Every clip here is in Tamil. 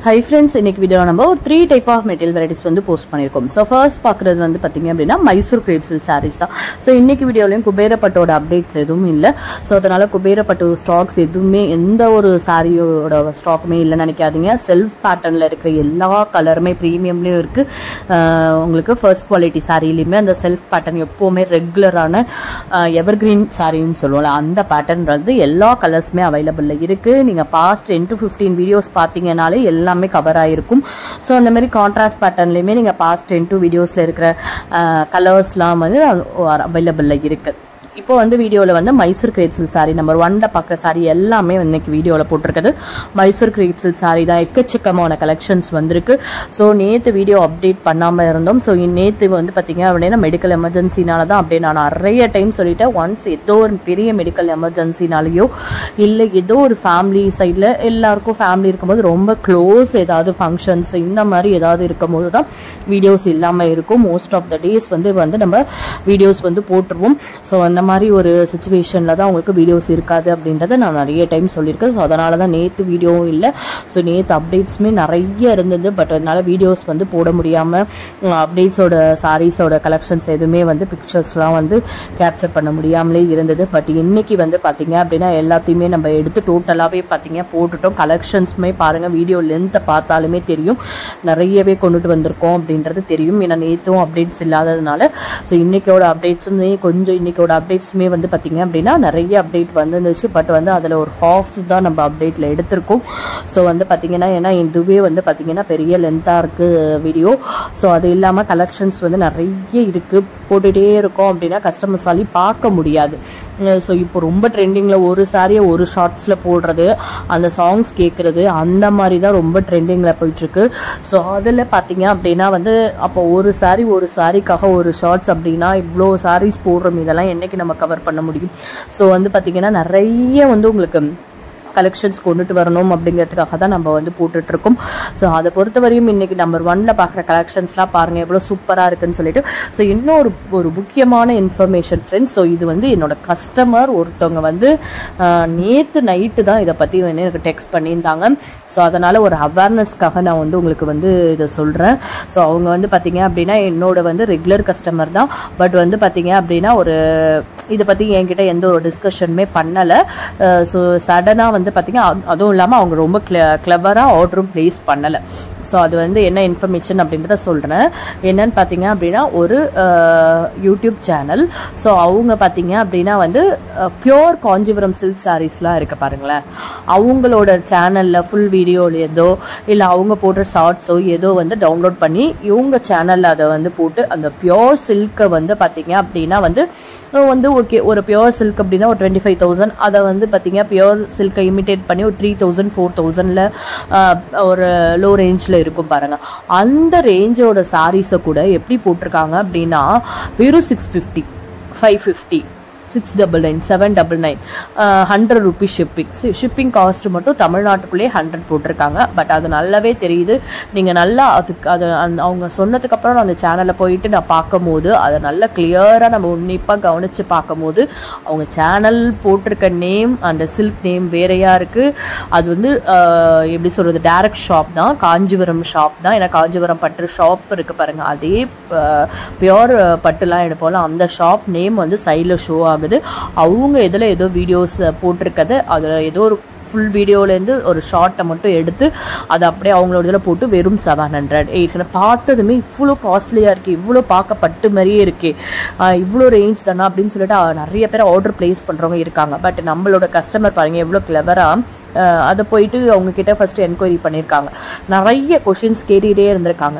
Hi friends, in this video we have 3 type of material varieties post pannirkom. So first paakradhu vandu pathinga appadina Mysore crepe silk sarees da. So இன்னைக்கு வீடியோலயும் குபேர பட்டோட அப்டேட்ஸ் எதுவும் இல்ல. சோ அதனால குபேர பட்டு ஸ்டாக்ஸ் எதுவுமே எந்த ஒரு சாரியோட ஸ்டாக்குமே இல்ல நினைக்காதீங்க. செல்ஃப் பேட்டர்ன்ல இருக்கிற எல்லா கலருமே பிரீமியம்லயும் இருக்கு. உங்களுக்கு ஃபர்ஸ்ட் குவாலிட்டி சாரியிலயுமே அந்த செல்ஃப் பேட்டர்ன் எப்பவுமே ரெகுலரான எவர்கிரீன் சாரின்னு சொல்லுவோம்ல அந்த பேட்டர்ன் வந்து எல்லா கலர்ஸ்மே அவைலபிள்ல இருக்கு. நீங்க பாஸ்ட் 10 to 15 வீடியோஸ் பாத்தீங்கனாலே எல்லாமே கவர் ஆயிருக்கும். சோ அந்த மாதிரி கான்ட்ராஸ்ட் பேட்டர்ன்லயுமே நீங்க பாஸ்ட் 10 வீடியோஸ்ல இருக்கிற கலர்ஸ்லாம் வந்து அவைலபிள்ல இருக்கு. இப்போ வந்து வீடியோல வந்து Mysore crepe silk sari number 1ல பார்க்குற சாரி எல்லாமே இன்னைக்கு வீடியோல போட்டிருக்கிறது மைசூர் கிரேப் சில்க் சாரி தான். எக்கச்சக்கமான கலெக்ஷன்ஸ் வந்திருக்கு. ஸோ நேற்று வீடியோ அப்டேட் பண்ணாம இருந்தோம். ஸோ நேற்று வந்து பார்த்தீங்க அப்படின்னா மெடிக்கல் எமர்ஜென்சினால தான் அப்படியே நான் நிறைய டைம் சொல்லிட்டேன். ஒன்ஸ் ஏதோ ஒரு பெரிய மெடிக்கல் எமர்ஜென்சினாலேயோ இல்லை ஏதோ ஒரு ஃபேமிலி சைடில் எல்லாருக்கும் ஃபேமிலி இருக்கும்போது ரொம்ப க்ளோஸ் ஏதாவது ஃபங்க்ஷன்ஸ் இந்த மாதிரி ஏதாவது இருக்கும்போது தான் வீடியோஸ் இல்லாமல் இருக்கும். மோஸ்ட் ஆஃப் த டேஸ் வந்து நம்ம வீடியோஸ் வந்து போட்டுருவோம். ஸோ அந்த மாதிரி ஒரு சிச்சுவேஷன்ல தான் உங்களுக்கு வீடியோஸ் இருக்காது அப்படின்றத நான் நிறைய டைம் சொல்லியிருக்கேன். ஸோ அதனால தான் நேற்று வீடியோவும் இல்லை. ஸோ நேற்று அப்டேட்ஸுமே நிறைய இருந்தது. பட் அதனால வீடியோஸ் வந்து போட முடியாமல் அப்டேட்ஸோட சாரீஸோட கலெக்ஷன்ஸ் எதுவுமே வந்து பிக்சர்ஸ்லாம் வந்து கேப்சர் பண்ண முடியாமலே இருந்தது. பட் இன்னைக்கு வந்து பார்த்தீங்க அப்படின்னா எல்லாத்தையுமே நம்ம எடுத்து டோட்டலாகவே பார்த்தீங்க போட்டுட்டோம். கலெக்ஷன்ஸுமே பாருங்கள், வீடியோ லென்த்தை பார்த்தாலுமே தெரியும் நிறையவே கொண்டுட்டு வந்திருக்கோம் அப்படின்றது தெரியும். ஏன்னா நேற்றும் அப்டேட்ஸ் இல்லாததுனால ஸோ இன்னைக்கோட அப்டேட்ஸுமே கொஞ்சம் இன்னைக்கோட அப்டேட்ஸுமே வந்து பார்த்தீங்க அப்படின்னா நிறைய அப்டேட் வந்துருந்துச்சு. பட் வந்து அதில் ஒரு ஹாஃப் தான் நம்ம அப்டேட்டில் எடுத்திருக்கோம். ஸோ வந்து பார்த்தீங்கன்னா ஏன்னா இதுவே வந்து பார்த்தீங்கன்னா பெரிய லென்த்தாக இருக்குது வீடியோ. ஸோ அது இல்லாமல் கலெக்ஷன்ஸ் வந்து நிறைய இருக்குது. போட்டுகிட்டே இருக்கோம் அப்படின்னா கஸ்டமர்ஸாலையும் பார்க்க முடியாது. ஸோ இப்போ ரொம்ப ட்ரெண்டிங்கில் ஒரு சாரியை ஒரு ஷார்ட்ஸில் போடுறது, அந்த சாங்ஸ் கேட்குறது அந்த மாதிரி தான் ரொம்ப ட்ரெண்டிங்கில் போயிட்டுருக்கு. ஸோ அதில் பார்த்தீங்க அப்படின்னா வந்து அப்போ ஒரு சாரிக்காக ஒரு ஷார்ட்ஸ் அப்படின்னா இவ்வளோ சாரீஸ் போடுறோம், இதெல்லாம் என்னைக்கு நம்ம கவர் பண்ண முடியும். ஸோ வந்து பார்த்தீங்கன்னா நிறைய வந்து உங்களுக்கு கலெக்ஷன்ஸ் கொண்டுட்டு வரணும் அப்படிங்கிறதுக்காக தான் நம்ம வந்து போட்டுட்டு இருக்கோம். ஸோ அதை பொறுத்தவரையும் இன்னைக்கு நம்பர் 1ல பார்க்குற கலெக்ஷன்ஸ்லாம் பாருங்க எவ்வளோ சூப்பராக இருக்குன்னு சொல்லிட்டு. ஸோ இன்னும் ஒரு முக்கியமான இன்ஃபர்மேஷன் ஃப்ரெண்ட்ஸ். ஸோ இது வந்து என்னோட கஸ்டமர் ஒருத்தவங்க வந்து நேற்று நைட்டு தான் இதை பற்றி வந்து எனக்கு டெக்ஸ்ட் பண்ணியிருந்தாங்க. ஸோ அதனால ஒரு அவேர்னஸ்க்காக நான் வந்து உங்களுக்கு வந்து இதை சொல்கிறேன். ஸோ அவங்க வந்து பார்த்தீங்க அப்படின்னா என்னோட வந்து ரெகுலர் கஸ்டமர் தான். பட் வந்து பார்த்தீங்க அப்படின்னா ஒரு இதை பற்றி என்கிட்ட எந்த ஒரு டிஸ்கஷனுமே பண்ணலை. ஸோ சடனாக வந்து பார்த்தீங்கன்னா அதுவும் இல்லாமல் அவங்க ரொம்ப கிளவராக ஆர்டரும் பிளேஸ் பண்ணலை. ஸோ அது வந்து என்ன இன்ஃபர்மேஷன் அப்படின்றத சொல்கிறேன். என்னன்னு பார்த்தீங்க அப்படின்னா ஒரு யூடியூப் சேனல். ஸோ அவங்க பார்த்தீங்க அப்படின்னா வந்து பியோர் காஞ்சிபுரம் சில்க் சாரீஸ்லாம் இருக்கு பாருங்களேன். அவங்களோட சேனலில் ஃபுல் வீடியோலேருந்தோ இல்லை அவங்க போடுற ஷார்ட்ஸோ ஏதோ வந்து டவுன்லோட் பண்ணி இவங்க சேனலில் அதை வந்து போட்டு அந்த பியோர் சில்கை வந்து பார்த்தீங்க அப்படின்னா வந்து ஓகே ஒரு பியோர் சில்க் அப்படின்னா ஒரு 25,000 அதை வந்து பார்த்தீங்க பியோர் சில்கை இமிட்டேட் பண்ணி ஒரு 3,000 4,000ல ஒரு லோ ரேஞ்சில் இருக்கும் பாருங்க. அந்த ரேஞ்சோட சாரீஸை கூட எப்படி போட்டிருக்காங்க அப்படின்னா வெறும் 650 550 699 799 100 rupees ஷிப்பிங் காஸ்ட் மட்டும் தமிழ்நாட்டுக்குள்ளே 100 போட்டிருக்காங்க. பட் அது நல்லாவே தெரியுது. நீங்கள் நல்லா அதுக்கு அது அவங்க சொன்னதுக்கு அப்புறம் அந்த சேனலில் போயிட்டு நான் பார்க்கும் போது அதை நல்லா கிளியராக நம்ம உன்னிப்பாக கவனித்து பார்க்கும் போது அவங்க சேனல் போட்டிருக்க நேம் அந்த சில்க் நேம் வேறையாக இருக்குது. அது வந்து எப்படி சொல்கிறது டைரக்ட் ஷாப் தான், காஞ்சிபுரம் ஷாப் தான். ஏன்னா காஞ்சிபுரம் பட்டு ஷாப் இருக்குது பாருங்கள், அதே பியோர் பட்டுலாம் எடுப்போம்ல அந்த ஷாப் நேம் வந்து சைடில் ஷோ ஆகுது. அவங்க இதில் ஏதோ வீடியோஸ் போட்டிருக்கது அதில் ஏதோ ஒரு ஃபுல் வீடியோலேருந்து ஒரு ஷார்ட்டை மட்டும் எடுத்து அதை அப்படியே அவங்களோட இதில் போட்டு வெறும் 700 800 பார்த்ததுமே இவ்வளோ காஸ்ட்லியாக இருக்குது, இவ்வளோ பார்க்க பட்டு மாதிரியே இருக்கே, இவ்வளோ ரேஞ்ச் தானே அப்படின்னு சொல்லிட்டு நிறைய பேர் ஆர்டர் பிளேஸ் பண்ணுறவங்க இருக்காங்க. பட் நம்மளோட கஸ்டமர் பாருங்கள் எவ்வளோ கிளவராக அதை போயிட்டு அவங்கக்கிட்ட ஃபஸ்ட்டு என்கொயரி பண்ணியிருக்காங்க. நிறைய கொஷின்ஸ் கேட்டுகிட்டே இருந்திருக்காங்க.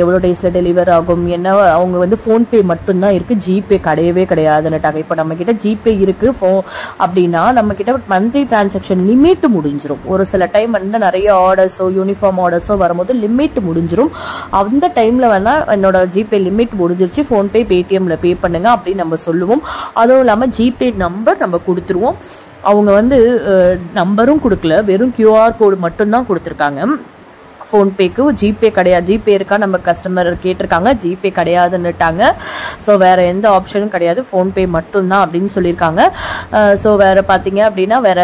எவ்வளோ டேஸில் டெலிவர் ஆகும் என்ன. அவங்க வந்து ஃபோன்பே மட்டும்தான் இருக்குது, ஜிபே கிடையவே கிடையாதுன்னுட்டாங்க. இப்போ நம்மக்கிட்ட ஜிபே இருக்குது அப்படின்னா நம்மக்கிட்ட மந்த்லி டிரான்சாக்ஷன் லிமிட் முடிஞ்சிடும். ஒரு சில டைம் வந்து நிறைய ஆர்டர்ஸோ யூனிஃபார்ம் ஆர்டர்ஸோ வரும்போது லிமிட் முடிஞ்சிடும். அந்த டைமில் வேணால் என்னோட ஜிபே லிமிட் முடிஞ்சிருச்சு, ஃபோன்பே பேடிஎம்மில் பே பண்ணுங்க அப்படின்னு நம்ம சொல்லுவோம். அதுவும் இல்லாமல் ஜிபே நம்பர் நம்ம கொடுத்துருவோம். அவங்க வந்து நம்பரும் கொடுக்கல, வெறும் QR கோடு மட்டும்தான் கொடுத்துருக்காங்க. ஃபோன்பேக்கு. ஜிபே கிடையாது. ஜிபே இருக்கா நம்ம கஸ்டமர் கேட்டிருக்காங்க, ஜிபே கிடையாதுன்னுட்டாங்க. ஸோ வேற எந்த ஆப்ஷனும் கிடையாது, ஃபோன்பே மட்டும்தான் அப்படின்னு சொல்லியிருக்காங்க. ஸோ வேற பார்த்தீங்க அப்படின்னா வேற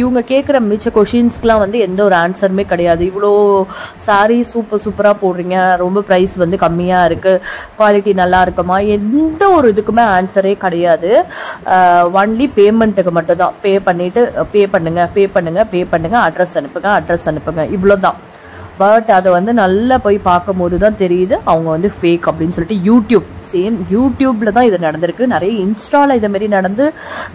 இவங்க கேட்குற மிச்ச கொஷின்ஸ்க்குலாம் வந்து எந்த ஒரு ஆன்சருமே கிடையாது. இவ்வளோ சாரி சூப்பராக போடுறீங்க, ரொம்ப ப்ரைஸ் வந்து கம்மியாக இருக்கு, குவாலிட்டி நல்லா இருக்குமா, எந்த ஒரு இதுக்குமே ஆன்சரே கிடையாது. ஒன்லி பேமெண்ட்டுக்கு மட்டும் தான். பே பண்ணுங்க, அட்ரஸ் அனுப்புங்க, இவ்வளோதான். பட் அதை வந்து நல்லா போய் பார்க்கும்போது தான் தெரியுது அவங்க வந்து ஃபேக் அப்படின்னு சொல்லிட்டு. யூடியூப்ல தான் இது நடந்திருக்கு. நிறைய இன்ஸ்டால இதை மாதிரி நடந்து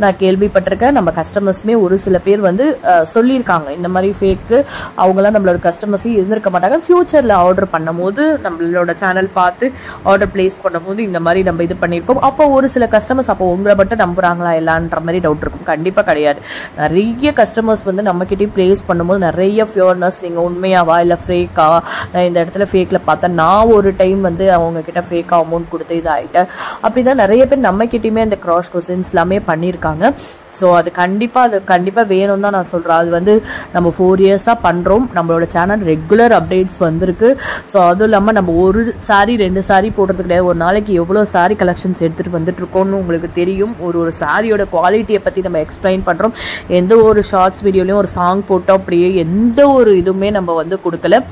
நான் கேள்விப்பட்டிருக்கேன். நம்ம கஸ்டமர்ஸுமே ஒரு சில பேர் வந்து சொல்லியிருக்காங்க இந்த மாதிரி ஃபேக்கு. அவங்களாம் நம்மளோட கஸ்டமர்ஸே இருந்திருக்க மாட்டாங்க. ஃபியூச்சர்ல ஆர்டர் பண்ணும் போது நம்மளோட சேனல் பார்த்து ஆர்டர் பிளேஸ் பண்ணும்போது இந்த மாதிரி நம்ம இது பண்ணியிருக்கோம். அப்போ ஒரு சில கஸ்டமர்ஸ் அப்போ உங்களை மட்டும் நம்புறாங்களா எல்லான்ற மாதிரி டவுட் இருக்கும். கண்டிப்பா கிடையாது. நிறைய கஸ்டமர்ஸ் வந்து நம்ம கிட்டே பிளேஸ் பண்ணும்போது நிறைய ஃபியூர்னஸ், நீங்க உண்மையாவா இல்ல ஃபேக்கா, நான் இந்த இடத்துல ஃபேக்ல பார்த்தேன், நான் ஒரு டைம் வந்து அவங்க கிட்ட ஃபேக்கா அமௌண்ட் கொடுத்து இதாயிட்டேன் அப்படிதான் நிறைய பேர் நம்ம கிட்டயுமே அந்த கிராஸ் கொஸ்டின்ஸ் எல்லாமே பண்ணியிருக்காங்க. ஸோ அது கண்டிப்பாக வேணும் தான் நான் சொல்கிறேன். அது வந்து நம்ம 4 இயர்ஸாக பண்ணுறோம். நம்மளோட சேனல் ரெகுலர் அப்டேட்ஸ் வந்திருக்கு. ஸோ அதுவும் இல்லாமல் நம்ம ஒரு சாரி 2 சாரி போடுறது கிடையாது. ஒரு நாளைக்கு எவ்வளோ சாரி கலெக்ஷன்ஸ் எடுத்துகிட்டு வந்துட்டு இருக்கோம்னு உங்களுக்கு தெரியும். ஒரு சாரியோட குவாலிட்டியை பற்றி நம்ம எக்ஸ்பிளைன் பண்ணுறோம். எந்த ஒரு ஷார்ட்ஸ் வீடியோலையும் ஒரு சாங் போட்டோம் அப்படியே எந்த ஒரு இதுவுமே நம்ம வந்து கொடுக்கல.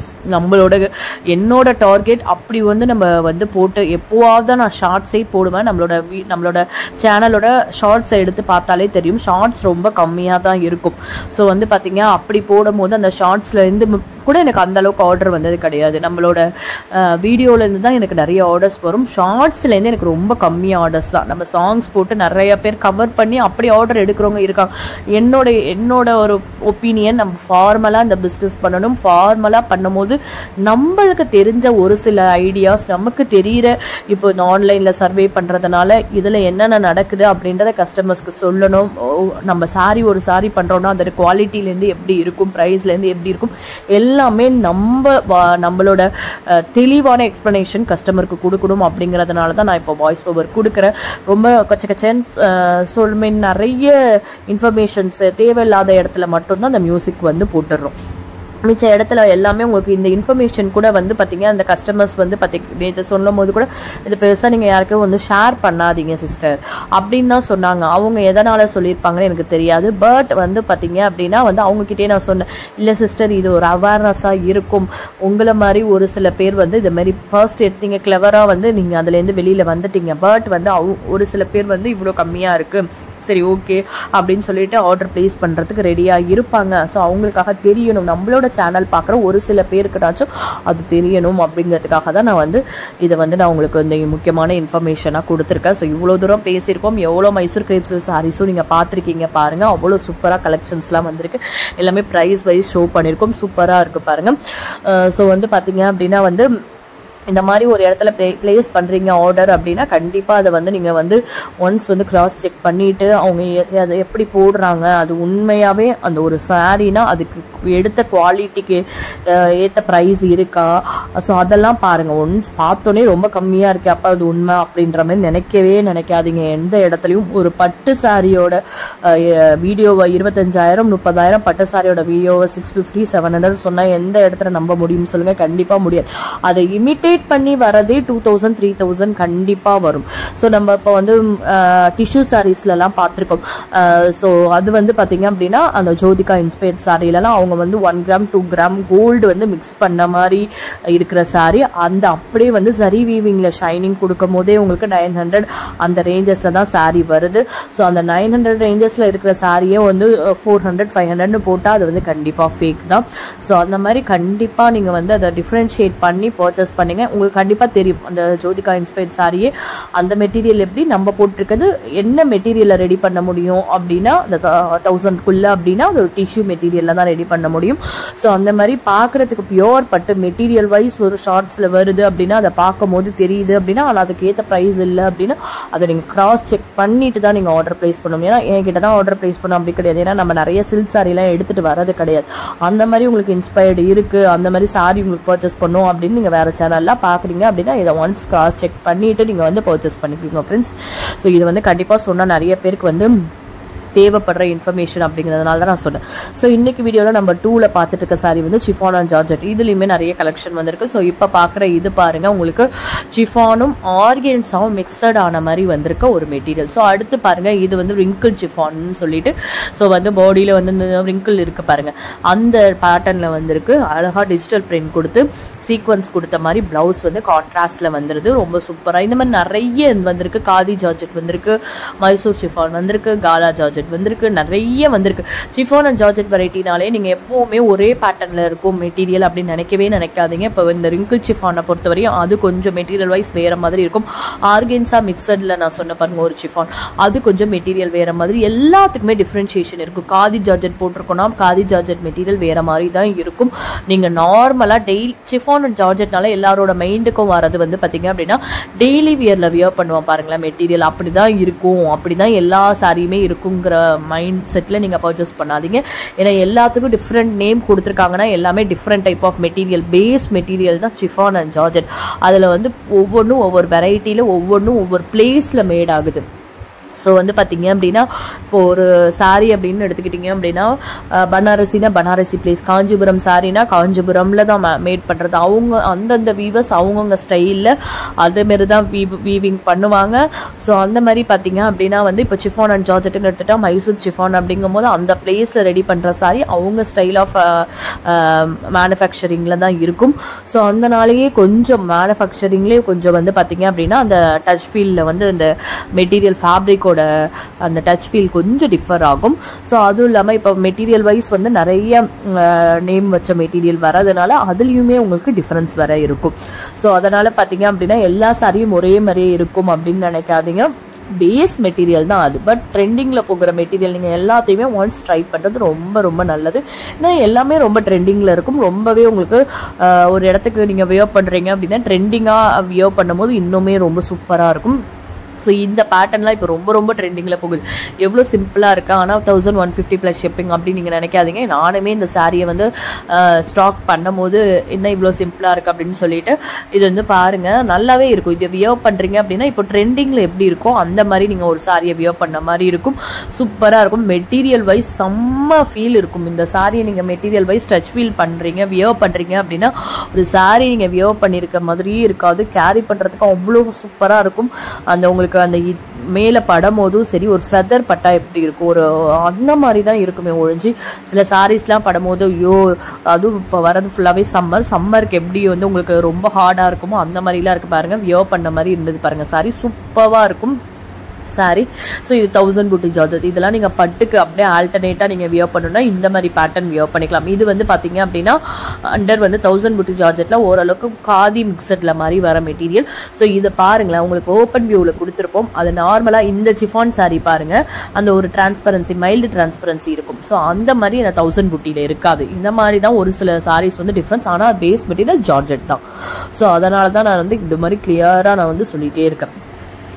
என்னோட டார்கெட் அப்படி வந்து நம்ம வந்து போட்டு எப்போவாவது தான் நான் ஷார்ட்ஸே போடுவேன். நம்மளோட சேனலோட ஷார்ட்ஸை எடுத்து பார்த்தாலே தெரியும், ஷார்ட்ஸ் ரொம்ப கம்மியாக தான் இருக்கும். ஸோ வந்து பார்த்தீங்க அப்படி போடும்போது அந்த ஷார்ட்ஸ்லேருந்து கூட எனக்கு அந்த அளவுக்கு ஆர்டர் வந்தது கிடையாது. நம்மளோட வீடியோலேருந்து தான் எனக்கு நிறைய ஆர்டர்ஸ் வரும். ஷார்ட்ஸ்லேருந்து எனக்கு ரொம்ப கம்மியாக ஆர்டர்ஸ் தான். நம்ம சாங்ஸ் போட்டு நிறைய பேர் கவர் பண்ணி அப்படி ஆர்டர் எடுக்கிறவங்க இருக்காங்க. என்னோட ஒரு ஒப்பீனியன், நம்ம ஃபார்மலாக இந்த பிஸ்னஸ் பண்ணணும். ஃபார்மலாக பண்ணும்போது நம்மளுக்கு தெரிஞ்ச ஒரு சில ஐடியாஸ் நமக்கு தெரிகிற, இப்போ இந்த ஆன்லைனில் சர்வே பண்ணுறதுனால இதில் என்னென்ன நடக்குது அப்படின்றத கஸ்டமர்ஸ்க்கு சொல்லணும். நம்ம ஒரு சாரி பண்ணுறோன்னா அதோட குவாலிட்டிலேருந்து எப்படி இருக்கும், ப்ரைஸ்லேருந்து எப்படி இருக்கும், எல்லாமே நம்மளோட தெளிவான எக்ஸ்பிளனேஷன் கஸ்டமருக்கு கொடுக்கணும். அப்படிங்கிறதுனால தான் நான் இப்போ வாய்ஸ் ஓவர் கொடுக்குறேன். ரொம்ப கச்சன் சொல்லுமே நிறைய இன்ஃபர்மேஷன்ஸ் தேவையில்லாத இடத்துல மட்டும்தான் அந்த மியூசிக் வந்து போட்டுடுறோம். மிச்ச இடத்துல எல்லாமே உங்களுக்கு இந்த இன்ஃபர்மேஷன் கூட வந்து பார்த்தீங்கன்னா அந்த கஸ்டமர்ஸ் வந்து இதை சொல்லும் போது கூட இது பெருசாக நீங்கள் யாருக்கும் வந்து ஷேர் பண்ணாதீங்க சிஸ்டர் அப்படின்னு தான் சொன்னாங்க. அவங்க எதனால் சொல்லியிருப்பாங்கன்னு எனக்கு தெரியாது. பட் வந்து பார்த்தீங்க அப்படின்னா வந்து அவங்ககிட்டே நான் சொன்னேன், இல்லை சிஸ்டர் இது ஒரு அவேர்னஸாக இருக்கும். உங்களை மாதிரி ஒரு சில பேர் வந்து இது மாதிரி ஃபர்ஸ்ட் எடுத்தீங்க, கிளவராக வந்து நீங்கள் அதுலேருந்து வெளியில் வந்துட்டீங்க. பட் வந்து ஒரு சில பேர் வந்து இவ்வளோ கம்மியாக இருக்குது, சரி ஓகே அப்படின்னு சொல்லிட்டு ஆர்டர் பிளேஸ் பண்ணுறதுக்கு ரெடியாக இருப்பாங்க. ஸோ அவங்களுக்காக தெரியணும், நம்மளோட சேனல் பார்க்குற ஒரு சில பேருக்குனாச்சும் அது தெரியணும் அப்படிங்கிறதுக்காக தான் நான் வந்து இதை வந்து நான் உங்களுக்கு இந்த முக்கியமான இன்ஃபர்மேஷனாக கொடுத்துருக்கேன். ஸோ இவ்வளோ தூரம் பேசியிருக்கோம். எவ்வளோ மைசூர் கிரேப் சில்க் சாரீஸும் நீங்கள் பார்த்துருக்கீங்க பாருங்கள். அவ்வளோ சூப்பராக கலெக்ஷன்ஸ்லாம் வந்திருக்கு. எல்லாமே ப்ரைஸ் வைஸ் ஷோ பண்ணியிருக்கோம். சூப்பராக இருக்குது பாருங்கள். ஸோ வந்து பார்த்தீங்க அப்படின்னா வந்து இந்த மாதிரி ஒரு இடத்துல பிளேஸ் பண்ணுறீங்க ஆர்டர் அப்படின்னா கண்டிப்பாக அதை வந்து நீங்கள் வந்து ஒன்ஸ் வந்து கிராஸ் செக் பண்ணிவிட்டு அவங்க அதை எப்படி போடுறாங்க, அது உண்மையாகவே அந்த ஒரு சாரீனா அதுக்கு எடுத்த குவாலிட்டிக்கு ஏற்ற ப்ரைஸ் இருக்கா, ஸோ அதெல்லாம் பாருங்கள். ஒன்ஸ் பார்த்தோன்னே ரொம்ப கம்மியாக இருக்குது அப்போ அது உண்மை அப்படின்ற மாதிரி நினைக்காதீங்க. எந்த இடத்துலையும் ஒரு பட்டு சாரியோட வீடியோவை 25,000 30,000 பட்டு சாரியோட வீடியோவை 650 700 சொன்னால் எந்த இடத்துல நம்ப முடியும்னு சொல்லுங்கள்? கண்டிப்பாக முடியாது. அதை இமிட்டேட் பண்ணி வரதே 2000 3000 கண்டிப்பா வரும். ஸோ நம்ம இப்போ வந்து டிஷ்யூ சாரீஸ்லாம் பார்த்துருக்கோம். ஸோ அது வந்து பார்த்தீங்க அப்படின்னா அந்த ஜோதிகா இன்ஸ்பயர்ட் சாரீலாம் அவங்க வந்து 1 கிராம் 2 கிராம் கோல்டு வந்து மிக்ஸ் பண்ண மாதிரி இருக்கிற சாரீ, அந்த அப்படியே வந்து சரி வீவிங்ல ஷைனிங் கொடுக்கும் போதே உங்களுக்கு 900 அந்த ரேஞ்சஸ்ல தான் சாரீ வருது. ஸோ அந்த 900 ரேஞ்சஸ்ல இருக்கிற சாரியே வந்து 400 500 போட்டால் அது வந்து கண்டிப்பாக ஃபேக் தான். ஸோ அந்த மாதிரி கண்டிப்பாக நீங்கள் வந்து அதை டிஃப்ரென்ஷியேட் பண்ணி பர்ச்சேஸ் பண்ணுங்க. உங்களுக்கு கண்டிப்பாக தெரியும் அந்த ஜோதிகா இன்ஸ்பயர்ட் சாரியே அந்த மெட்டீரியல் எப்படி நம்ம போட்டிருக்கிறது, என்ன மெட்டீரியலை ரெடி பண்ண முடியும் அப்படின்னா அந்த 1000க்குள்ள அப்படின்னா அது ஒரு டிஷ்யூ மெட்டீரியலில் தான் ரெடி பண்ண முடியும். ஸோ அந்த மாதிரி பார்க்குறதுக்கு பியோர் பட்டு மெட்டீரியல் வைஸ் ஒரு ஷார்ட்ஸில் வருது அப்படின்னா அதை பார்க்கும் போது தெரியுது அப்படின்னா ஆனால் அதுக்கு ஏற்ற ப்ரைஸ் இல்லை அப்படின்னா அதை நீங்கள் கிராஸ் செக் பண்ணிட்டு தான் நீங்கள் ஆர்டர் பிளேஸ் பண்ணணும். ஏன்னா என்கிட்ட தான் ஆர்டர் பிளேஸ் பண்ணணும் அப்படி கிடையாது. ஏன்னா நம்ம நிறைய சில்க் சாரிலாம் எடுத்துகிட்டு வரது கிடையாது. அந்த மாதிரி உங்களுக்கு இன்ஸ்பயர்டு இருக்குது, அந்த மாதிரி சாரி உங்களுக்கு பர்ச்சேஸ் பண்ணும் அப்படின்னு நீங்கள் வேறு சேனலில் பார்க்குறீங்க அப்படின்னா இதை ஒன்ஸ் கிராஸ் செக் பண்ணிவிட்டு நீங்கள் வந்து பர்ச்சேஸ் பண்ணிக்கோங்க ஃப்ரெண்ட்ஸ். ஸோ இது வந்து கண்டிப்பாக சொன்னால் நிறைய பேருக்கு வந்து தேவைப்படுற இன்ஃபர்மேஷன் அப்படிங்கிறதுனால தான் நான் சொன்னேன். ஸோ இன்னைக்கு வீடியோவில் நம்ம 2ல பார்த்துட்டு இருக்க சாரி வந்து சிஃபான் அண்ட் ஜார்ஜெட். இதுலையுமே நிறைய கலெக்ஷன் வந்திருக்கு. ஸோ இப்போ பார்க்குற இது பாருங்க, உங்களுக்கு சிஃபானும் ஆர்கன்ஸாவும் மிக்சட் ஆன மாதிரி வந்திருக்க ஒரு மெட்டீரியல். ஸோ அடுத்து பாருங்க, இது வந்து ரிங்கிள் சிஃபான்னு சொல்லிட்டு, ஸோ வந்து பாடியில் வந்து ரிங்கிள் இருக்கு பாருங்க, அந்த பேட்டர்னில் வந்திருக்கு. அழகாக டிஜிட்டல் பிரிண்ட் கொடுத்து சீக்வன்ஸ் கொடுத்த மாதிரி பிளவுஸ் வந்து கான்ட்ராஸ்ட்ல வந்துருது. ரொம்ப சூப்பரா இந்த மாதிரி நிறைய வந்திருக்கு. காதி ஜார்ஜெட் வந்திருக்கு, மைசூர் சிஃபான் வந்திருக்கு, காலா ஜார்ஜெட் வந்திருக்கு, நிறைய வந்திருக்கு. சிஃபான் அண்ட் ஜார்ஜெட் வெரைட்டினாலே நீங்க எப்பவுமே ஒரே பேட்டர்ன்ல இருக்கும் மெட்டீரியல் அப்படின்னு நினைக்கவே நினைக்காதீங்க. இப்போ இந்த ரிங்கிள் சிஃபானை பொறுத்தவரையும் அது கொஞ்சம் மெட்டீரியல் வைஸ் வேற மாதிரி இருக்கும். ஆர்கன்ஸா மிக்சட்ல நான் சொன்ன பாருங்க ஒரு சிஃபான், அது கொஞ்சம் மெட்டீரியல் வேற மாதிரி. எல்லாத்துக்குமே டிஃபரன்ஷியேஷன் இருக்கும். காதி ஜார்ஜெட் போட்டிருக்கோம்னா காதி ஜார்ஜெட் மெட்டீரியல் வேற மாதிரி தான் இருக்கும். நீங்க நார்மலா டெய்லி சிஃபான் அண்ட் ஜார்ஜெட்னால எல்லாரோட மைண்டுக்கும் வரது வந்து பாத்தீங்க அப்படின்னா டெய்லி வியர்ல வியர் பண்ணுவோம் பாருங்களேன், மெட்டீரியல் அப்படிதான் இருக்கும், அப்படிதான் எல்லா சாரியுமே இருக்குங்கிற மைண்ட் செட்ல நீங்க பர்ச்சேஸ் பண்ணாதீங்க. ஏன்னா எல்லாத்துக்கும் டிஃப்ரெண்ட் நேம் கொடுத்துருக்காங்கன்னா எல்லாமே different type of material, base material தான் சிஃபான் அண்ட் ஜார்ஜெட். அதுல வந்து ஒவ்வொன்றும் ஒவ்வொரு வெரைட்டியில ஒவ்வொன்றும் ஒவ்வொரு பிளேஸ்ல மேட் ஆகுது. ஸோ வந்து பார்த்தீங்க அப்படின்னா இப்போ ஒரு சாரீ அப்படின்னு எடுத்துக்கிட்டிங்க அப்படின்னா பனாரசினா பனாரசி பிளேஸ், காஞ்சிபுரம் சாரினா காஞ்சிபுரம்ல தான் மேட் பண்ணுறது. அவங்க அந்தந்த வீவர்ஸ் அவங்கவுங்க ஸ்டைலில் அதேமாரி தான் வீவிங் பண்ணுவாங்க. ஸோ அந்த மாதிரி பார்த்தீங்க அப்படின்னா வந்து இப்போ சிஃபான் அண்ட் ஜார்ஜெட்னு எடுத்துட்டா மைசூர் சிஃபான் அப்படிங்கும் போது அந்த பிளேஸில் ரெடி பண்ணுற சாரி அவங்க ஸ்டைல் ஆஃப் மேனுஃபேக்சரிங்கில் தான் இருக்கும். ஸோ அதனாலேயே கொஞ்சம் மேனுஃபேக்சரிங்லேயே கொஞ்சம் வந்து பார்த்தீங்க அப்படின்னா அந்த டச் ஃபீல்டில் வந்து இந்த மெட்டீரியல் ஃபேப்ரிக்கோட அந்த டச் ஃபீல் கொஞ்சம் டிஃபர் ஆகும். ஸோ அதுவும் இல்லாமல் இப்போ மெட்டீரியல் வைஸ் வந்து நிறைய நேம் வச்ச மெட்டீரியல் வரதுனால அதுலேயுமே உங்களுக்கு டிஃப்ரென்ஸ் வர இருக்கும். ஸோ அதனால பார்த்தீங்க அப்படின்னா எல்லா சாரியும் ஒரே மாதிரியே இருக்கும் அப்படின்னு நினைக்காதீங்க. பேஸ் மெட்டீரியல் தான் அது. பட் ட்ரெண்டிங்கில் போகிற மெட்டீரியல் நீங்கள் எல்லாத்தையுமே ஒன்ஸ் ட்ரை பண்ணுறது ரொம்ப ரொம்ப நல்லது. ஏன்னா எல்லாமே ரொம்ப ட்ரெண்டிங்கில் இருக்கும். ரொம்பவே உங்களுக்கு ஒரு இடத்துக்கு நீங்கள் வியர் பண்ணுறீங்க அப்படின்னா ட்ரெண்டிங்காக வியர் பண்ணும்போது இன்னுமே ரொம்ப சூப்பராக இருக்கும். ஸோ இந்த பேட்டர்ன்லாம் இப்போ ரொம்ப ரொம்ப ட்ரெண்டிங்கில் போகுது. எவ்வளோ சிம்பிளாக இருக்கா, ஆனால் 1150 ப்ளஸ் ஷிப்பிங் அப்படின்னு நீங்கள் நினைக்காதீங்க. நானுமே இந்த சாரியை வந்து ஸ்டாக் பண்ணும் போது என்ன இவ்வளோ சிம்பிளாக இருக்குது அப்படின்னு சொல்லிட்டு இது வந்து பாருங்கள் நல்லாவே இருக்கும். இதை வியர் பண்ணுறீங்க அப்படின்னா இப்போ ட்ரெண்டிங்கில் எப்படி இருக்கோ அந்த மாதிரி நீங்கள் ஒரு சாரியை வியர் பண்ண மாதிரி இருக்கும். சூப்பராக இருக்கும். மெட்டீரியல் வைஸ் செம்ம ஃபீல் இருக்கும். இந்த சாரியை நீங்கள் மெட்டீரியல் வைஸ் டச் ஃபீல் பண்ணுறீங்க வியர் பண்ணுறீங்க அப்படின்னா ஒரு சாரி நீங்கள் வியர் பண்ணியிருக்க மாதிரியே இருக்காது. கேரி பண்ணுறதுக்கு அவ்வளோ சூப்பராக இருக்கும். அந்த உங்களுக்கு அந்த மேல படும் போதும் சரி, ஒரு ஃபெதர் பட்டா எப்படி இருக்கும் ஒரு அந்த மாதிரி தான் இருக்குமே ஒழிஞ்சு சில சாரீஸ்லாம் படும்போது ஐயோ அதுவும் இப்போ வரது ஃபுல்லாகவே சம்மருக்கு எப்படி வந்து உங்களுக்கு ரொம்ப ஹார்டாக இருக்குமோ அந்த மாதிரிலாம் இருக்கு பாருங்க. வியர் பண்ண மாதிரி இருந்தது பாருங்க. சாரி சூப்பராக இருக்கும் சாரி. ஸோ இது 1000 பூட்டி ஜார்ஜெட். இதெல்லாம் நீங்கள் பட்டுக்கு அப்படியே ஆல்டர்னேட்டாக நீங்கள் வியர் பண்ணணும்னா இந்த மாதிரி பேட்டர்ன் வியர் பண்ணிக்கலாம். இது வந்து பார்த்தீங்க அப்படின்னா அண்டர் வந்து 1000 பூட்டி ஜார்ஜெட்டில் ஓரளவுக்கு காதி மிக்சடில் மாதிரி வர மெட்டீரியல். ஸோ இதை பாருங்களேன், உங்களுக்கு ஓப்பன் வியூவில் கொடுத்துருப்போம். அது நார்மலாக இந்த சிஃபான் சாரி பாருங்கள், அந்த ஒரு டிரான்ஸ்பரன்சி மைல்டு டிரான்ஸ்பரன்சி இருக்கும். ஸோ அந்த மாதிரி அந்த 1000 பூட்டியில் இருக்காது. இந்த மாதிரி தான் ஒரு சில சாரீஸ் வந்து டிஃப்ரென்ஸ். ஆனால் பேஸ் மெட்டீரியல் ஜார்ஜெட் தான். ஸோ அதனால தான் நான் வந்து இந்த மாதிரி கிளியராக நான் வந்து சொல்லிகிட்டே இருக்கேன்.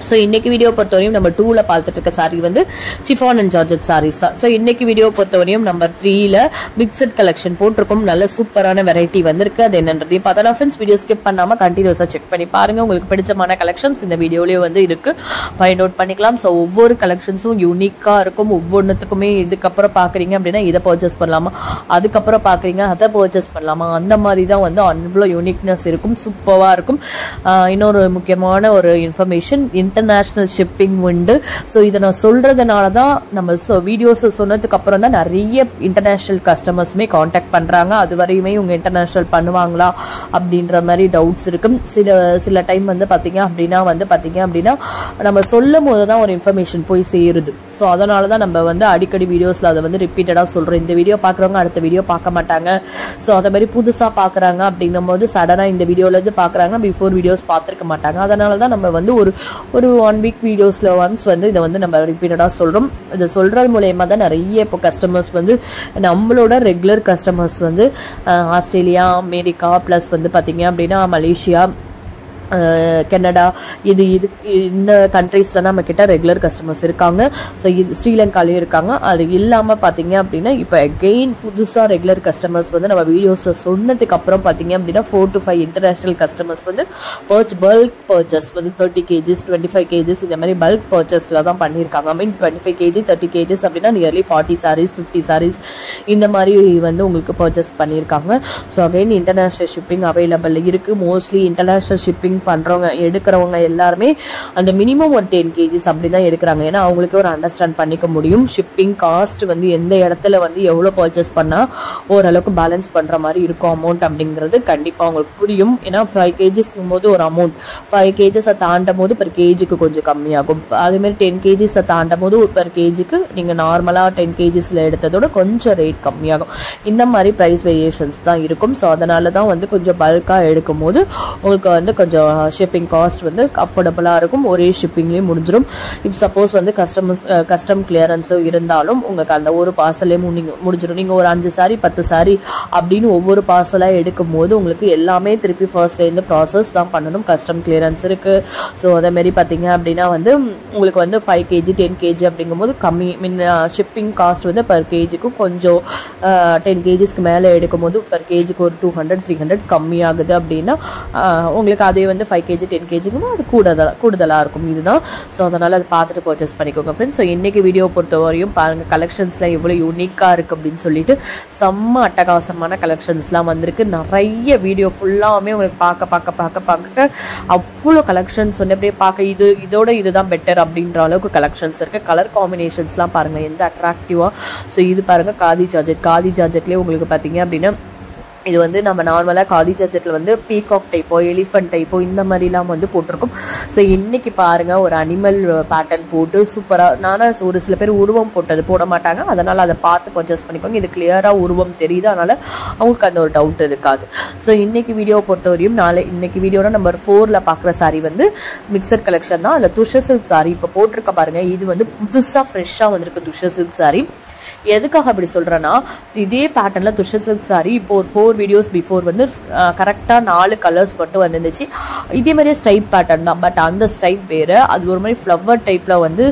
ஸோ இன்னைக்கு வீடியோ பொறுத்தவரையும் நம்ம 2ல பார்த்துட்டு இருக்க சாரி வந்து சிஃபான் அண்ட் ஜார்ஜெட் சாரீஸ் தான். ஸோ இன்னைக்கு வீடியோ பொறுத்தவரையும் நம்பர் 3ல மிக்சட் கலெக்ஷன் போட்டிருக்கும். நல்ல சூப்பரான வெரைட்டி வந்திருக்கு. அது என்னன்றதையும் பார்த்தா ஃப்ரெண்ட்ஸ் வீடியோ ஸ்கிப் பண்ணாமல் கண்டினியூஸாக செக் பண்ணி பாருங்க. உங்களுக்கு பிடிச்சமான கலெக்ஷன்ஸ் இந்த வீடியோலேயே வந்து இருக்கு, ஃபைண்ட் அவுட் பண்ணிக்கலாம். ஸோ ஒவ்வொரு கலெக்ஷன்ஸும் யூனிக்காக இருக்கும். ஒவ்வொன்றுத்துக்குமே இதுக்கப்புறம் பார்க்குறீங்க அப்படின்னா இதை பர்ச்சேஸ் பண்ணலாமா, அதுக்கப்புறம் பார்க்குறீங்க அதை பர்ச்சேஸ் பண்ணலாமா, அந்த மாதிரி தான் வந்து அவ்வளோ யூனிக்னஸ் இருக்கும். சூப்பராக இருக்கும். இன்னொரு முக்கியமான ஒரு இன்ஃபர்மேஷன், இன்டர்நேஷனல் ஷிப்பிங் உண்டு. ஸோ இதை நான் சொல்றதுனால தான் நம்ம வீடியோஸ் சொன்னதுக்கு அப்புறம் தான் நிறைய இன்டர்நேஷனல் கஸ்டமர்ஸுமே காண்டாக்ட் பண்றாங்க. அது வரையுமே இவங்க இன்டர்நேஷனல் பண்ணுவாங்களா அப்படின்ற மாதிரி டவுட்ஸ் இருக்கு. சில டைம் வந்து பார்த்தீங்க அப்படின்னா நம்ம சொல்லும் போது தான் ஒரு இன்ஃபர்மேஷன் போய் சேருது. ஸோ அதனால தான் நம்ம வந்து அடிக்கடி வீடியோஸில் அதை வந்து ரிப்பீட்டடாக சொல்கிறோம். இந்த வீடியோ பார்க்குறவங்க அடுத்த வீடியோ பார்க்க மாட்டாங்க. ஸோ அதை மாதிரி புதுசாக பார்க்குறாங்க அப்படின்னும் போது சடனாக இந்த வீடியோலேருந்து பார்க்குறாங்கன்னா பிஃபோர் வீடியோஸ் பார்த்துருக்க மாட்டாங்க. அதனால தான் நம்ம வந்து ஒரு 1 வீக் வீடியோஸில் ஒன்ஸ் வந்து இதை வந்து நம்ம ரிப்பீட்டடாக சொல்கிறோம். இதை சொல்கிறது மூலயமா தான் நிறைய இப்போ கஸ்டமர்ஸ் வந்து நம்மளோட ரெகுலர் கஸ்டமர்ஸ் வந்து ஆஸ்திரேலியா, அமெரிக்கா ப்ளஸ் வந்து பார்த்தீங்க அப்படின்னா மலேசியா, கனடா இந்த கண்ட்ரீஸ்ல நம்ம கிட்ட ரெகுலர் கஸ்டமர்ஸ் இருக்காங்க. ஸோ இது ஸ்ரீலங்காலையும் இருக்காங்க. அது இல்லாம பாத்தீங்க அப்படின்னா இப்போ அகெயின் புதுசா ரெகுலர் கஸ்டமர்ஸ் வந்து நம்ம வீடியோஸ்ல சொன்னதுக்கு அப்புறம் பாத்தீங்க அப்படின்னா 4 to 5 இன்டர்நேஷனல் கஸ்டமர்ஸ் வந்து பல்க் பர்ச்சேஸ் வந்து 30 kgs 25 kgs இந்த மாதிரி பல்க் பர்ச்சேஸ்ல தான் பண்ணியிருக்காங்க. மீன் 25 kg 30 kgs அப்படின்னா நியர்லி 40 sarees 50 sarees இந்த மாதிரி வந்து உங்களுக்கு பர்ச்சேஸ் பண்ணியிருக்காங்க. So again international shipping available இருக்கு. மோஸ்ட்லி இன்டர்நேஷனல் ஷிப்பிங் பண்றவங்க எடுக்கிறவங்க எல்லாருமே அந்த மினிமம் ஒரு 10 kgs அப்படிதான் எடுக்கிறாங்க. ஏன்னா அவங்களுக்கு ஒரு அண்டர்ஸ்டாண்ட் பண்ணிக்க முடியும் ஷிப்பிங் காஸ்ட் வந்து எந்த இடத்துல வந்து எவ்வளவு பர்ச்சேஸ் பண்ணா ஓரளவுக்கு பேலன்ஸ் பண்ற மாதிரி இருக்கும் அமௌண்ட் அப்படிங்கிறது கண்டிப்பா உங்களுக்கு புரியும். ஏன்னா 5 kgs போது ஒரு அமௌண்ட் 5 kgs தாண்டும் போது per kgக்கு கொஞ்சம் கம்மியாகும். அதே மாதிரி 10 kgs தாண்டும் போது per kgக்கு நீங்க நார்மலா 10 kgsல எடுத்ததோட கொஞ்சம் ரேட் கம்மியாகும். இந்த மாதிரி பிரைஸ் வேரியேஷன்ஸ் தான் இருக்கும். ஸோ அதனால தான் வந்து கொஞ்சம் பல்கா எடுக்கும் போது உங்களுக்கு வந்து கொஞ்சம் ஷிப்பிங் காஸ்ட் வந்து அஃபோர்டபுளா இருக்கும். ஒரே ஷிப்பிங்லயே முடிஞ்சிடும். இப்போ சப்போஸ் வந்து கஸ்டம் கிளியரன்ஸோ இருந்தாலும் உங்களுக்கு அந்த ஒரு பார்சலே முடிஞ்சிடும். நீங்க ஒரு 5 சாரி 10 சாரி அப்படின்னு ஒவ்வொரு பார்சலா எடுக்கும் போது உங்களுக்கு எல்லாமே திருப்பி ஃபர்ஸ்ட்ல இருந்து ப்ராசஸ் தான் பண்ணணும். கஸ்டம் கிளியரன்ஸ் இருக்கு. ஸோ அதே மாதிரி பாத்தீங்க அப்படின்னா வந்து உங்களுக்கு வந்து 5 kg 10 kg அப்படிங்கும்போது கம்மி ஷிப்பிங் காஸ்ட் வந்து per kgக்கு கொஞ்சம் 10 kgsக்கு மேல எடுக்கும் போது per kgக்கு ஒரு 200 300 கம்மி ஆகுது அப்படின்னா உங்களுக்கு அதே வந்து 5 kg 10 kgக்கு அது கூடுதலா இருக்கும். இதுதான். ஸோ அதனால அதை பார்த்துட்டு பர்ச்சேஸ் பண்ணிக்கோங்க ஃப்ரெண்ட்ஸ். ஸோ இன்னைக்கு வீடியோ பொறுத்தவரையும் பாருங்க கலெக்ஷன்ஸ்ல எவ்வளவு யூனிக்கா இருக்கு அப்படின்னு சொல்லிட்டு செம்ம அட்டகாசமான கலெக்ஷன்ஸ்லாம் வந்திருக்கு. நிறைய வீடியோ ஃபுல்லாமே உங்களுக்கு பார்க்க அவ்வளோ கலெக்ஷன்ஸ் வந்து அப்படியே பார்க்க இதோட இதுதான் பெட்டர் அப்படின்ற அளவுக்கு கலெக்ஷன்ஸ் இருக்கு. கலர் காம்பினேஷன்ஸ்லாம் பாருங்க எந்த அட்ராக்டிவா. ஸோ இது பாருங்க காதி ஜார்ஜெட்லேயே உங்களுக்கு பார்த்தீங்க அப்படின்னா இது வந்து நம்ம நார்மலா காதி ஜார்ஜெட்ல வந்து பீகாக் டைப்போ எலிஃபென்ட் டைப்போ இந்த மாதிரிலாம் வந்து போட்டிருக்கும். ஸோ இன்னைக்கு பாருங்க ஒரு அனிமல் பேட்டர்ன் போட்டு சூப்பரா. நானா ஒரு சில பேர் உருவம் போட மாட்டாங்க. அதனால அதை பார்த்து பர்ச்சேஸ் பண்ணிக்கோங்க. இது கிளியரா உருவம் தெரியுது. அதனால அவங்களுக்கு அந்த ஒரு டவுட் இருக்காது. ஸோ இன்னைக்கு வீடியோ பொறுத்தவரையும் இன்னைக்கு வீடியோட நம்பர் 4ல பாக்குற சாரி வந்து மிக்சர் கலெக்ஷன் தான். அதுல துஷர் சில்க் சாரி இப்ப போட்டிருக்க பாருங்க. இது வந்து புதுசா ஃப்ரெஷ்ஷா வந்திருக்கு துஷர் சில்க் சாரி. எதுக்காக அப்படி சொல்றேன்னா இதே பேட்டர்ன்ல துஷர் சில்க் சாரி இப்போ ஒரு 4 வீடியோஸ் பிஃபோர் வந்து கரெக்டா 4 கலர்ஸ் மட்டும் வந்துருந்துச்சு. இதே மாதிரியே ஸ்டைப் பேட்டர்ன் தான். பட் அந்த ஸ்டைப் வேற. அது ஒரு மாதிரி ஃப்ளவர் டைப்ல வந்து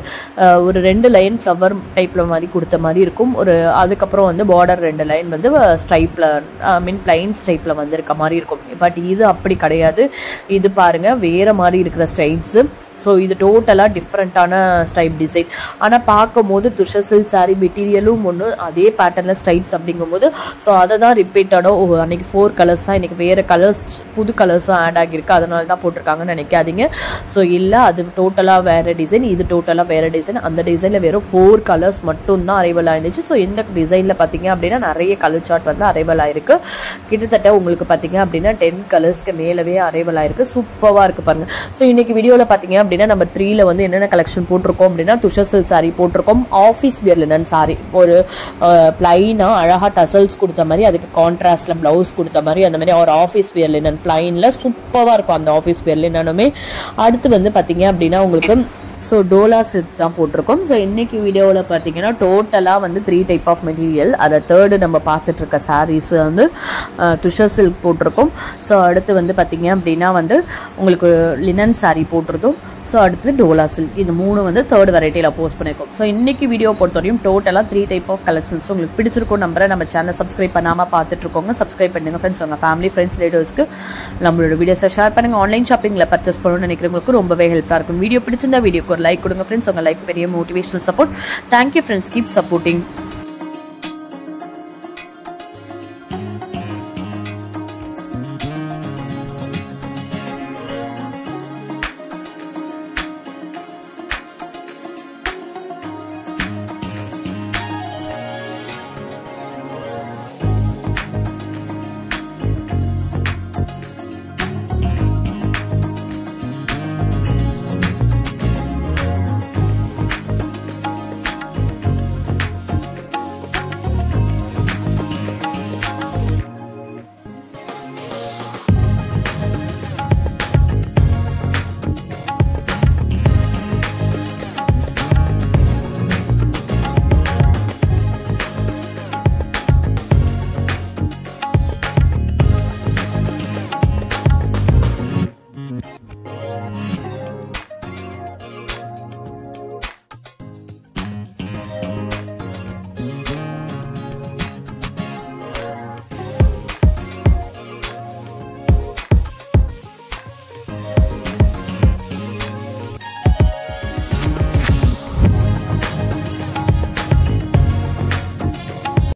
ஒரு 2 லைன் ஃப்ளவர் டைப்ல மாதிரி கொடுத்த மாதிரி இருக்கும். ஒரு அதுக்கப்புறம் வந்து பார்டர் 2 லைன் வந்து ஸ்டைப்ல மீன் பிளைன் ஸ்டைப்ல வந்திருக்க மாதிரி இருக்கும். பட் இது அப்படி கிடையாது. இது பாருங்க வேற மாதிரி இருக்கிற ஸ்டைப்ஸ். ஸோ இது டோட்டலாக டிஃப்ரெண்ட்டான ஸ்டைப் டிசைன். ஆனால் பார்க்கும் போது துஷர் சில்க் சாரி மெட்டீரியலும் ஒன்று அதே பேட்டர்னில் ஸ்டைப்ஸ் அப்படிங்கும்போது ஸோ அதை தான் ரிப்பீட்டடாக அன்னைக்கு 4 கலர்ஸ் தான் இன்னைக்கு வேறு கலர்ஸ் புது கலர்ஸும் ஆட் ஆகியிருக்கு. அதனால தான் போட்டிருக்காங்கன்னு நினைக்காதீங்க. ஸோ இல்லை அது டோட்டலாக வேறு டிசைன், இது டோட்டலாக வேறு டிசைன். அந்த டிசைனில் வெறும் 4 கலர்ஸ் மட்டும்தான் அரைவல் ஆயிருந்துச்சு. ஸோ இந்த டிசைனில் பார்த்தீங்க அப்படின்னா நிறைய கலர் சார்ட் வந்து அரைவல் ஆயிருக்கு. கிட்டத்தட்ட உங்களுக்கு பார்த்தீங்க அப்படின்னா 10 கலர்ஸ்க்கு மேலவே அரைவல் ஆயிருக்கு. சூப்பராக இருக்கு பாருங்க. ஸோ இன்னைக்கு வீடியோவில் பார்த்தீங்க அப்படின்னா நம்பர் 3ல வந்து என்னென்ன கலெக்ஷன் போட்டிருக்கோம் அப்படின்னா துஷர் சில்க் சாரி போட்டிருக்கோம். ஆஃபீஸ் வியர் லினன் சாரி ஒரு பிளைனா அழகா டசல்ஸ் கொடுத்த மாதிரி அதுக்கு கான்ட்ராஸ்ட்ல பிளவுஸ் கொடுத்த மாதிரி அந்த மாதிரி ஒரு ஆஃபீஸ் வியர் லினன் பிளைன்ல சூப்பரா இருக்கும் அந்த ஆஃபீஸ் வியர் லினனுமே. அடுத்து வந்து பாத்தீங்க அப்படின்னா உங்களுக்கு ஸோ டோலா சில்க் தான் போட்டிருக்கோம். ஸோ இன்னைக்கு வீடியோவில் பார்த்தீங்கன்னா டோட்டலாக வந்து 3 டைப் ஆஃப் மெட்டீரியல். அதை தேர்டு நம்ம பார்த்துட்டு இருக்க சாரீஸ் வந்து துஷர் சில்க் போட்டிருக்கோம். ஸோ அடுத்து வந்து பார்த்தீங்க அப்படின்னா வந்து உங்களுக்கு லினன் சாரீ போட்டிருந்தோம். ஸோ அடுத்து டோலா சில்க். இது 3 வந்து தேர்ட் வெரைட்டியில் போஸ்ட் பண்ணியிருக்கோம். ஸோ இன்னைக்கு வீடியோ பொறுத்தவரையும் டோட்டலாக 3 டைப் ஆஃப் கலெக்ஷன்ஸ் உங்களுக்கு பிடிச்சிருக்கும் நம்பரை நம்ம சேனல் சப்ஸ்கிரைப் பண்ணாமல் பார்த்துட்டு இருக்கோங்க. சப்ஸ்கிரைப் பண்ணுங்க ஃப்ரெண்ட்ஸ். உங்கள் ஃபேமிலி ஃப்ரெண்ட்ஸ் ரிலேட்டிவ்ஸ்க்கு நம்மளோட வீடியோஸை ஷேர் பண்ணுங்க. ஆன்லைன் ஷாப்பிங்கில் பர்ச்சேஸ் பண்ணணும்னு நினைக்கிறவங்களுக்கு ரொம்பவே ஹெல்ப்ஃபுல்லாக இருக்கும். வீடியோ பிடிச்சிருந்தா வீடியோக்கு ஒரு லைக் கொடுங்க ஃப்ரெண்ட்ஸ். உங்கள் லைக் பெரிய motivational support. Thank you friends. Keep supporting.